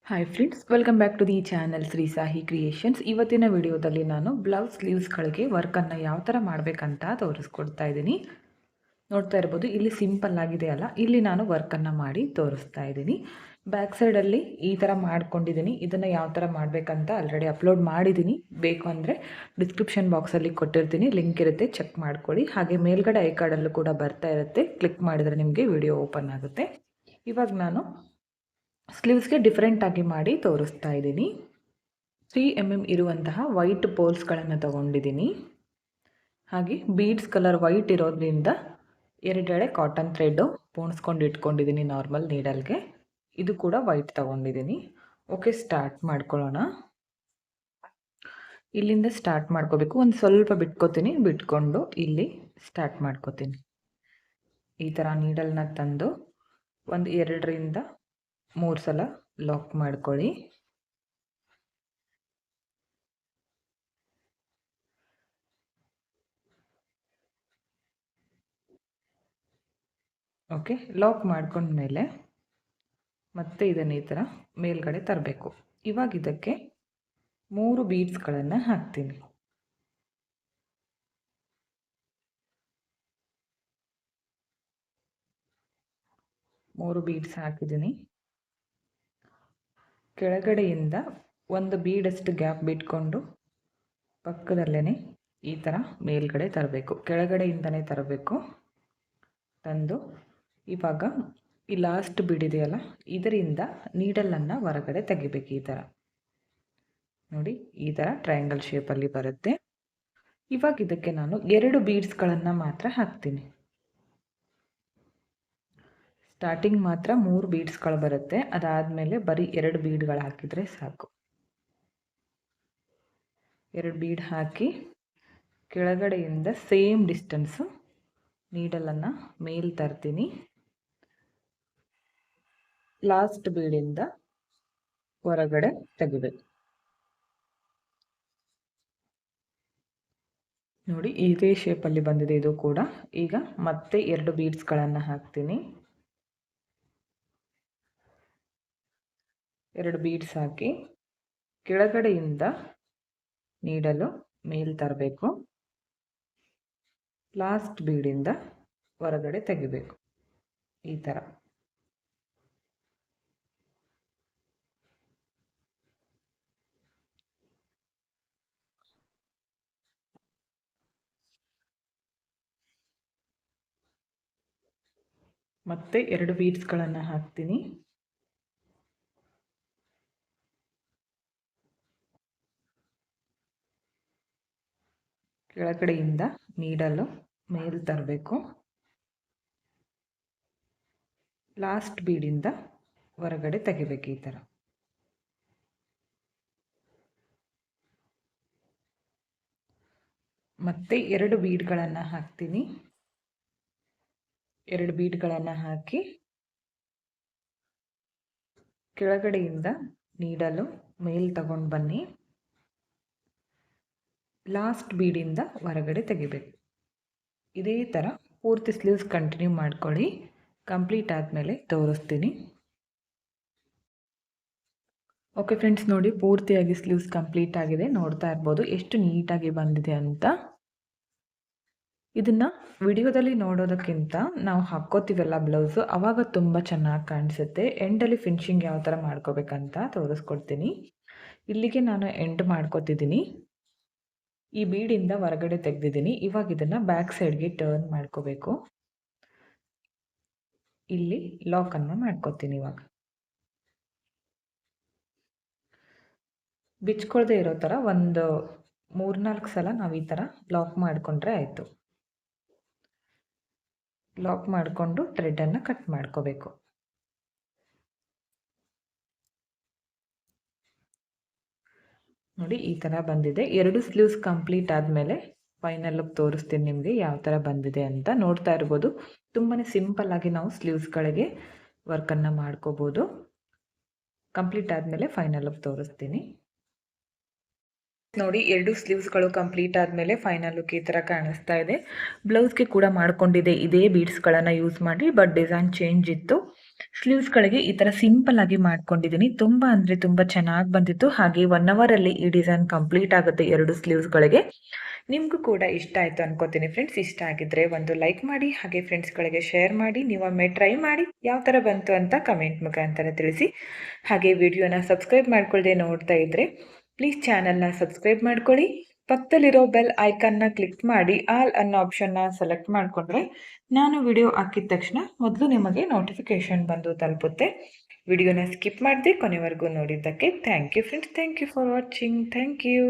Hi friends, welcome back to the channel Shri Sahi creations. ಇವತ್ತಿನ ವಿಡಿಯೋದಲ್ಲಿ ನಾನು ಬ್ಲೌಸ್ ಸ್ಲೀವ್ಸ್ಗಳಿಗೆ ವರ್ಕನ್ನು ಯಾವ ಥರ ಮಾಡಬೇಕಂತ ತೋರಿಸ್ಕೊಡ್ತಾ ಇದ್ದೀನಿ. ನೋಡ್ತಾ ಇರ್ಬೋದು, ಇಲ್ಲಿ ಸಿಂಪಲ್ ಆಗಿದೆ ಅಲ್ಲ, ಇಲ್ಲಿ ನಾನು ವರ್ಕನ್ನು ಮಾಡಿ ತೋರಿಸ್ತಾ ಇದ್ದೀನಿ. ಬ್ಯಾಕ್ ಸೈಡಲ್ಲಿ ಈ ಥರ ಮಾಡ್ಕೊಂಡಿದ್ದೀನಿ. ಇದನ್ನು ಯಾವ ಥರ ಮಾಡಬೇಕಂತ ಆಲ್ರೆಡಿ ಅಪ್ಲೋಡ್ ಮಾಡಿದ್ದೀನಿ. ಬೇಕು ಅಂದರೆ ಡಿಸ್ಕ್ರಿಪ್ಷನ್ ಬಾಕ್ಸಲ್ಲಿ ಕೊಟ್ಟಿರ್ತೀನಿ, ಲಿಂಕ್ ಇರುತ್ತೆ, ಚೆಕ್ ಮಾಡ್ಕೊಳ್ಳಿ. ಹಾಗೆ ಮೇಲ್ಗಡೆ ಐ ಕಾರ್ಡಲ್ಲೂ ಕೂಡ ಬರ್ತಾ ಇರುತ್ತೆ, ಕ್ಲಿಕ್ ಮಾಡಿದರೆ ನಿಮಗೆ ವಿಡಿಯೋ ಓಪನ್ ಆಗುತ್ತೆ. ಇವಾಗ ನಾನು ಸ್ಲೀವ್ಸ್ಗೆ ಡಿಫ್ರೆಂಟಾಗಿ ಮಾಡಿ ತೋರಿಸ್ತಾ ಇದ್ದೀನಿ. 3 mm ಇರುವಂತಹ ವೈಟ್ ಪೋಲ್ಸ್ಗಳನ್ನು ತಗೊಂಡಿದ್ದೀನಿ. ಹಾಗೆ ಬೀಡ್ಸ್ ಕಲರ್ ವೈಟ್ ಇರೋದ್ರಿಂದ ಎರಡೆಳೆ ಕಾಟನ್ ಥ್ರೆಡ್ಡು ಪೋಣಿಸ್ಕೊಂಡು ಇಟ್ಕೊಂಡಿದ್ದೀನಿ ನಾರ್ಮಲ್ ನೀಡಲ್ಗೆ. ಇದು ಕೂಡ ವೈಟ್ ತಗೊಂಡಿದ್ದೀನಿ. ಓಕೆ, ಸ್ಟಾರ್ಟ್ ಮಾಡ್ಕೊಳ್ಳೋಣ. ಇಲ್ಲಿಂದ ಸ್ಟಾರ್ಟ್ ಮಾಡ್ಕೋಬೇಕು. ಒಂದು ಸ್ವಲ್ಪ ಬಿಟ್ಕೋತೀನಿ, ಬಿಟ್ಕೊಂಡು ಇಲ್ಲಿ ಸ್ಟಾರ್ಟ್ ಮಾಡ್ಕೋತೀನಿ. ಈ ಥರ ನೀಡಲ್ನ ತಂದು ಒಂದು 2 ರಿಂದ 3 ಸಲ ಲಾಕ್ ಮಾಡ್ಕೊಳ್ಳಿ. ಓಕೆ, ಲಾಕ್ ಮಾಡ್ಕೊಂಡ್ಮೇಲೆ ಮತ್ತೆ ಇದನ್ನು ಈ ಥರ ಮೇಲ್ಗಡೆ ತರಬೇಕು. ಇವಾಗ ಇದಕ್ಕೆ 3 ಬೀಡ್ಸ್ಗಳನ್ನು ಹಾಕ್ತೀನಿ. ಮೂರು ಬೀಡ್ಸ್ ಹಾಕಿದ್ದೀನಿ. ಕೆಳಗಡೆಯಿಂದ ಒಂದು ಬೀಡಷ್ಟು ಗ್ಯಾಪ್ ಬಿಟ್ಕೊಂಡು ಪಕ್ಕದಲ್ಲೇ ಈ ಥರ ಮೇಲ್ಗಡೆ ತರಬೇಕು. ಕೆಳಗಡೆಯಿಂದನೇ ತರಬೇಕು. ತಂದು ಇವಾಗ ಈ ಲಾಸ್ಟ್ ಬಿಡಿದೆಯಲ್ಲ, ಇದರಿಂದ ನೀಡಲನ್ನು ಹೊರಗಡೆ ತೆಗಿಬೇಕು. ಈ ಥರ ನೋಡಿ, ಈ ಥರ ಟ್ರಯಾಂಗಲ್ ಶೇಪಲ್ಲಿ ಬರುತ್ತೆ. ಇವಾಗ ಇದಕ್ಕೆ ನಾನು 2 ಬೀಡ್ಸ್ಗಳನ್ನು ಮಾತ್ರ ಹಾಕ್ತೀನಿ. ಸ್ಟಾರ್ಟಿಂಗ್ ಮಾತ್ರ 3 ಬೀಡ್ಸ್ಗಳು ಬರುತ್ತೆ. ಅದಾದಮೇಲೆ ಬರೀ 2 ಬೀಡ್ಗಳು ಹಾಕಿದರೆ ಸಾಕು. 2 ಬೀಡ್ ಹಾಕಿ ಕೆಳಗಡೆಯಿಂದ ಸೇಮ್ ಡಿಸ್ಟೆನ್ಸು ನೀಡಲನ್ನು ಮೇಲ್ ತರ್ತೀನಿ. ಲಾಸ್ಟ್ ಬೀಡಿಂದ ಹೊರಗಡೆ ತೆಗಿಬೇಕು. ನೋಡಿ, ಇದೇ ಶೇಪಲ್ಲಿ ಬಂದಿದೆ ಇದು ಕೂಡ. ಈಗ ಮತ್ತೆ 2 ಬೀಡ್ಸ್ಗಳನ್ನು ಹಾಕ್ತೀನಿ. 2 ಬೀಡ್ಸ್ ಹಾಕಿ ಕೆಳಗಡೆಯಿಂದ ನೀಡಲು ಮೇಲ್ ತರಬೇಕು. ಲಾಸ್ಟ್ ಬೀಡಿಂದ ಹೊರಗಡೆ ತೆಗಿಬೇಕು. ಈ ಥರ ಮತ್ತೆ 2 ಬೀಡ್ಸ್ಗಳನ್ನು ಹಾಕ್ತೀನಿ. ಕೆಳಗಡೆಯಿಂದ ನೀಡಲು ಮೇಲ್ ತರಬೇಕು. ಲಾಸ್ಟ್ ಬೀಡಿಂದ ಹೊರಗಡೆ ತೆಗಿಬೇಕು. ಈ ಥರ ಮತ್ತೆ 2 ಬೀಡ್ಗಳನ್ನು ಹಾಕ್ತೀನಿ. 2 ಬೀಡ್ಗಳನ್ನು ಹಾಕಿ ಕೆಳಗಡೆಯಿಂದ ನೀಡಲು ಮೇಲ್ ತಗೊಂಡು ಬನ್ನಿ. ಲಾಸ್ಟ್ ಬೀಡಿಂದ ಹೊರಗಡೆ ತೆಗಿಬೇಕು. ಇದೇ ಥರ ಪೂರ್ತಿ ಸ್ಲೀವ್ಸ್ ಕಂಟಿನ್ಯೂ ಮಾಡ್ಕೊಳ್ಳಿ. ಕಂಪ್ಲೀಟ್ ಆದಮೇಲೆ ತೋರಿಸ್ತೀನಿ. ಓಕೆ ಫ್ರೆಂಡ್ಸ್, ನೋಡಿ, ಪೂರ್ತಿಯಾಗಿ ಸ್ಲೀವ್ಸ್ ಕಂಪ್ಲೀಟ್ ಆಗಿದೆ. ನೋಡ್ತಾ ಇರ್ಬೋದು ಎಷ್ಟು ನೀಟಾಗಿ ಬಂದಿದೆ ಅಂತ. ಇದನ್ನು ವಿಡಿಯೋದಲ್ಲಿ ನೋಡೋದಕ್ಕಿಂತ ನಾವು ಹಾಕ್ಕೋತೀವಲ್ಲ ಬ್ಲೌಸು, ಆವಾಗ ತುಂಬ ಚೆನ್ನಾಗಿ ಕಾಣಿಸುತ್ತೆ. ಎಂಡಲ್ಲಿ ಫಿನಿಶಿಂಗ್ ಯಾವ ಥರ ಮಾಡ್ಕೋಬೇಕಂತ ತೋರಿಸ್ಕೊಡ್ತೀನಿ. ಇಲ್ಲಿಗೆ ನಾನು ಎಂಡ್ ಮಾಡ್ಕೋತಿದ್ದೀನಿ. ಈ ಬೀಡಿಂದ ಹೊರಗಡೆ ತೆಗೆದಿದ್ದೀನಿ. ಇವಾಗ ಇದನ್ನು ಬ್ಯಾಕ್ ಸೈಡ್ಗೆ ಟರ್ನ್ ಮಾಡ್ಕೋಬೇಕು. ಇಲ್ಲಿ ಲಾಕನ್ನು ಮಾಡ್ಕೋತೀನಿ. ಇವಾಗ ಬಿಚ್ಕೊಳ್ದೆ ಇರೋ ಥರ ಒಂದು 3-4 ಸಲ ನಾವು ಈ ಥರ ಲಾಕ್ ಮಾಡಿಕೊಂಡ್ರೆ ಆಯಿತು. ಲಾಕ್ ಮಾಡಿಕೊಂಡು ಥ್ರೆಡನ್ನು ಕಟ್ ಮಾಡ್ಕೋಬೇಕು. ನೋಡಿ, ಈ ಥರ ಬಂದಿದೆ. 2 ಸ್ಲೀವ್ಸ್ ಕಂಪ್ಲೀಟ್ ಆದಮೇಲೆ ಫೈನಲ್ ಲುಕ್ ತೋರಿಸ್ತೀನಿ ನಿಮಗೆ ಯಾವ ಥರ ಬಂದಿದೆ ಅಂತ. ನೋಡ್ತಾ ಇರ್ಬೋದು, ತುಂಬಾ ಸಿಂಪಲ್ ಆಗಿ ನಾವು ಸ್ಲೀವ್ಸ್ಗಳಿಗೆ ವರ್ಕನ್ನು ಮಾಡ್ಕೋಬೋದು. ಕಂಪ್ಲೀಟ್ ಆದಮೇಲೆ ಫೈನಲ್ ಲುಕ್ ತೋರಿಸ್ತೀನಿ. ನೋಡಿ, 2 ಸ್ಲೀವ್ಸ್ಗಳು ಕಂಪ್ಲೀಟ್ ಆದಮೇಲೆ ಫೈನಲ್ ಲುಕ್ ಈ ಥರ ಕಾಣಿಸ್ತಾ ಇದೆ. ಬ್ಲೌಸ್ಗೆ ಕೂಡ ಮಾಡ್ಕೊಂಡಿದೆ ಇದೇ ಬೀಡ್ಸ್ಗಳನ್ನು ಯೂಸ್ ಮಾಡಿ, ಬಟ್ ಡಿಸೈನ್ ಚೇಂಜ್ ಇತ್ತು. ಸ್ಲೀವ್ಸ್ಗಳಿಗೆ ಈ ಥರ ಸಿಂಪಲ್ ಆಗಿ ಮಾಡ್ಕೊಂಡಿದ್ದೀನಿ. ತುಂಬ ಅಂದರೆ ತುಂಬ ಚೆನ್ನಾಗಿ ಬಂದಿತ್ತು. ಹಾಗೆ 1 ಅವರಲ್ಲಿ ಈ ಡಿಸೈನ್ ಕಂಪ್ಲೀಟ್ ಆಗುತ್ತೆ 2 ಸ್ಲೀವ್ಸ್ಗಳಿಗೆ. ನಿಮಗೂ ಕೂಡ ಇಷ್ಟ ಆಯಿತು ಅನ್ಕೋತೀನಿ ಫ್ರೆಂಡ್ಸ್. ಇಷ್ಟ ಆಗಿದ್ರೆ ಒಂದು ಲೈಕ್ ಮಾಡಿ, ಹಾಗೆ ಫ್ರೆಂಡ್ಸ್ಗಳಿಗೆ ಶೇರ್ ಮಾಡಿ. ನೀವೊಮ್ಮೆ ಟ್ರೈ ಮಾಡಿ ಯಾವ ಥರ ಬಂತು ಅಂತ ಕಮೆಂಟ್ ಮುಖಾಂತರ ತಿಳಿಸಿ. ಹಾಗೆ ವಿಡಿಯೋನ ಸಬ್ಸ್ಕ್ರೈಬ್ ಮಾಡ್ಕೊಳ್ಳದೆ ನೋಡ್ತಾ ಇದ್ದರೆ ಪ್ಲೀಸ್ ಚಾನಲ್ನ ಸಬ್ಸ್ಕ್ರೈಬ್ ಮಾಡ್ಕೊಳ್ಳಿ. ಪಕ್ಕದಲ್ಲಿರೋ ಬೆಲ್ ಐಕಾನ್ನ ಕ್ಲಿಕ್ ಮಾಡಿ ಆಲ್ ಅನ್ನೋ ಆಪ್ಷನ್ನ ಸೆಲೆಕ್ಟ್ ಮಾಡಿಕೊಂಡ್ರೆ ನಾನು ವಿಡಿಯೋ ಹಾಕಿದ ತಕ್ಷಣ ಮೊದಲು ನಿಮಗೆ ನೋಟಿಫಿಕೇಷನ್ ಬಂದು ತಲುಪುತ್ತೆ. ವಿಡಿಯೋನ ಸ್ಕಿಪ್ ಮಾಡದೆ ಕೊನೆವರೆಗೂ ನೋಡಿದ್ದಕ್ಕೆ thank you friends. Thank you for watching. Thank you.